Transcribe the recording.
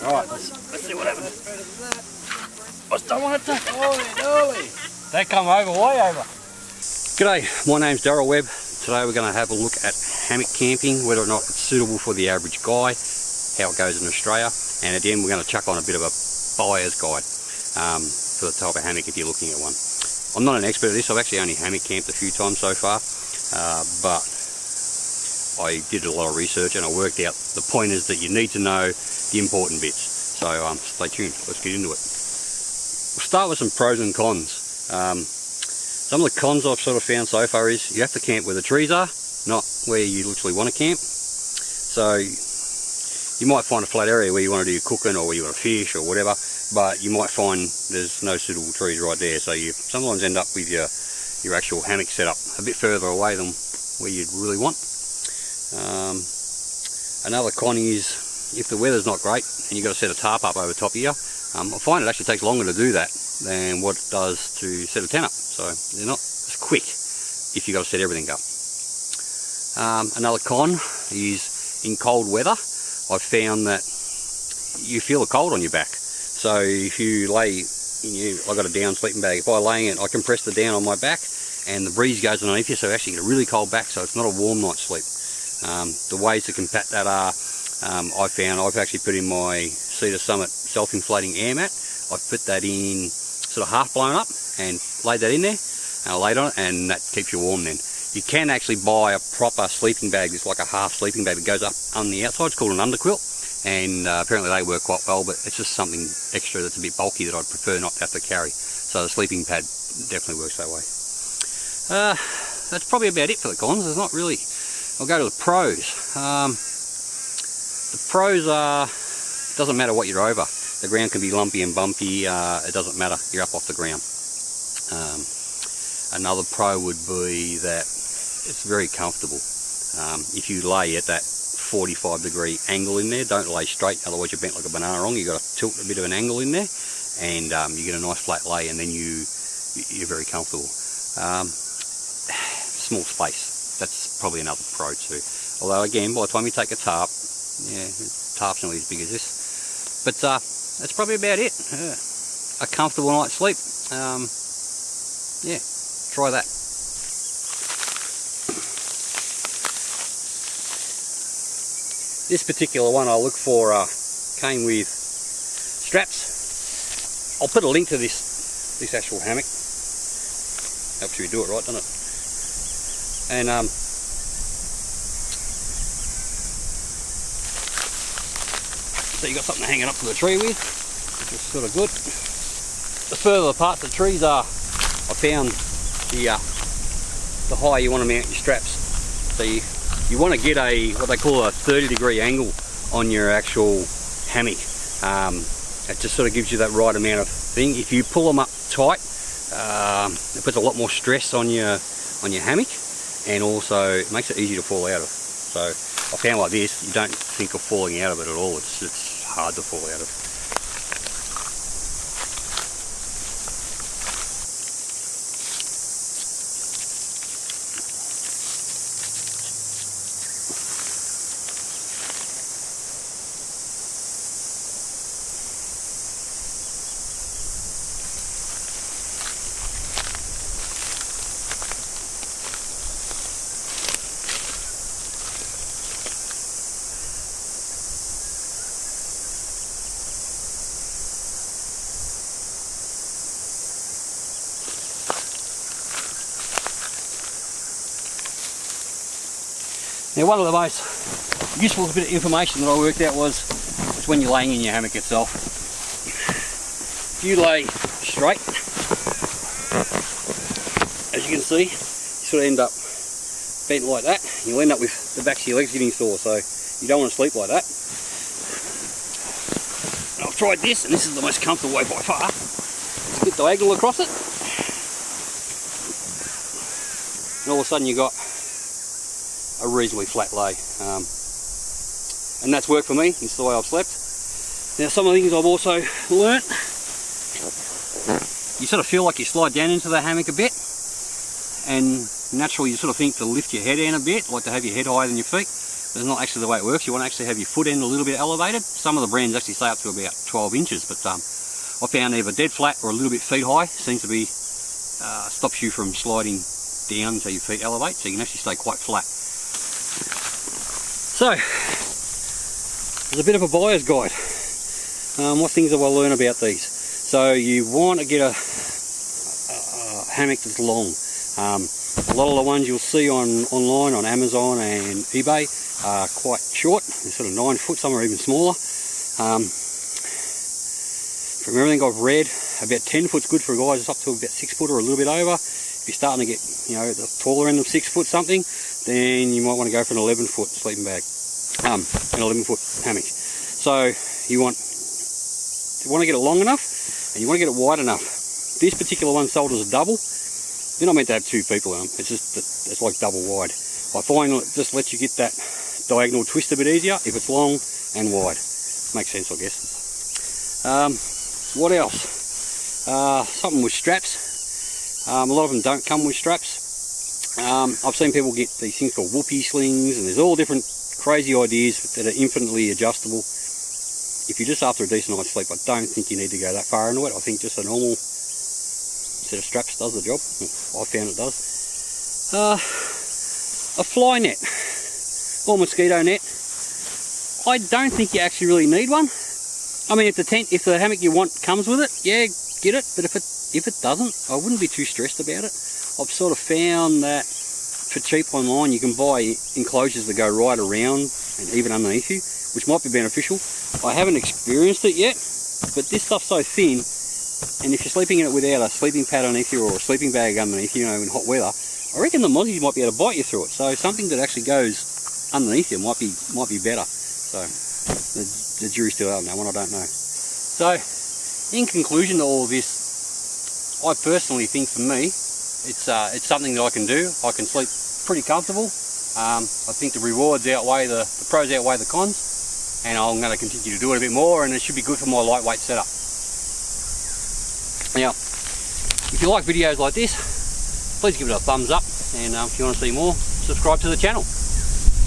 Alright, let's see what happens. I don't want it to. They come over, way over. G'day, my name's Darryl Webb. Today we're going to have a look at hammock camping, whether or not it's suitable for the average guy, how it goes in Australia, and at the end we're going to chuck on a bit of a buyer's guide for the type of hammock if you're looking at one. I'm not an expert at this. I've actually only hammock camped a few times so far, but I did a lot of research and I worked out the pointers that you need to know, the important bits. So stay tuned, let's get into it. We'll start with some pros and cons. Some of the cons I've sort of found so far is you have to camp where the trees are, not where you literally want to camp. So you might find a flat area where you want to do cooking or where you want to fish or whatever, but you might find there's no suitable trees right there. So you sometimes end up with your actual hammock set up a bit further away than where you'd really want. Another con is if the weather's not great and you've got to set a tarp up over top of you, I find it actually takes longer to do that than what it does to set a tent up. So they're not as quick if you've got to set everything up. Another con is in cold weather, I've found that you feel the cold on your back. So if you lay in I've got a down sleeping bag, if I lay in it, I compress the down on my back and the breeze goes underneath you, so you actually get a really cold back, so it's not a warm night's sleep. The ways to combat that are, I've actually put in my Cedar Summit self-inflating air mat. I've put that in sort of half blown up and laid that in there, and I laid on it, and that keeps you warm then. You can actually buy a proper sleeping bag, it's like a half sleeping bag that goes up on the outside. It's called an underquilt, and apparently they work quite well, but it's just something extra that's a bit bulky that I'd prefer not to have to carry. So the sleeping pad definitely works that way. That's probably about it for the cons. There's not really. I'll go to the pros. The pros are, it doesn't matter what you're over. The ground can be lumpy and bumpy, it doesn't matter, you're up off the ground. Another pro would be that it's very comfortable. If you lay at that 45-degree angle in there, don't lay straight, otherwise you're bent like a banana wrong. You've got to tilt a bit of an angle in there, and you get a nice flat lay, and then you're very comfortable. Small space, that's probably another pro too. Although again, by the time you take a tarp, yeah, the tarp's not as big as this. But that's probably about it. A comfortable night's sleep. Yeah, try that. This particular one I look for came with straps. I'll put a link to this actual hammock. Helps you do it right, doesn't it? And so you got something to hang it up to the tree with, which is sort of good. The further apart the trees are, I found the higher you want to mount your straps. So you want to get what they call a 30-degree angle on your actual hammock. It just sort of gives you that right amount of thing. If you pull them up tight, it puts a lot more stress on your hammock, and also it makes it easy to fall out of. So I found like this, you don't think of falling out of it at all. It's hard to fall out of. Now, one of the most useful bit of information that I worked out was when you're laying in your hammock itself. If you lay straight, as you can see, you sort of end up bent like that. You'll end up with the backs of your legs getting sore, so you don't want to sleep like that. And I've tried this, and this is the most comfortable way by far. Just get diagonal across it, and all of a sudden you've got a reasonably flat lay, and that's worked for me. It's the way I've slept. Now, some of the things I've also learnt, you sort of feel like you slide down into the hammock a bit, and naturally you sort of think to lift your head in a bit, like to have your head higher than your feet. That's not actually the way it works. You want to actually have your foot end a little bit elevated. Some of the brands actually say up to about 12 inches, but I found either dead flat or a little bit feet high seems to be stops you from sliding down so your feet elevate, so you can actually stay quite flat. So, there's a bit of a buyer's guide. What things do I learn about these? So you want to get a hammock that's long. A lot of the ones you'll see online on Amazon and eBay are quite short. They're sort of 9 foot, some are even smaller. From everything I've read, about 10 foot's good for guys up to about 6 foot or a little bit over. If you're starting to get, you know, the taller end of 6 foot something, then you might want to go for an 11 foot sleeping bag, an 11 foot hammock. So you want to get it long enough and you want to get it wide enough. This particular one sold as a double. They're not meant to have 2 people in them. It's just that it's like double wide. I find it just lets you get that diagonal twist a bit easier if it's long and wide. Makes sense, I guess. What else? Something with straps. A lot of them don't come with straps. I've seen people get these things called whoopee slings, and there's all different crazy ideas that are infinitely adjustable. If you're just after a decent night's sleep, I don't think you need to go that far into it. I think just a normal set of straps does the job. I found it does. A fly net or mosquito net. I don't think you actually really need one. I mean, if the hammock you want comes with it, yeah, get it. But if it doesn't, I wouldn't be too stressed about it. I've sort of found that for cheap online, you can buy enclosures that go right around and even underneath you, which might be beneficial. I haven't experienced it yet, but this stuff's so thin, and if you're sleeping in it without a sleeping pad underneath you or a sleeping bag underneath you, you know, in hot weather, I reckon the mozzies might be able to bite you through it. So something that actually goes underneath you might be better. So the jury's still out on that one, I don't know. So in conclusion to all of this, I personally think for me, it's something that I can do. I can sleep pretty comfortable. I think the rewards outweigh the pros outweigh the cons, and I'm going to continue to do it a bit more, and it should be good for my lightweight setup. Now, if you like videos like this, please give it a thumbs up, and if you want to see more, subscribe to the channel.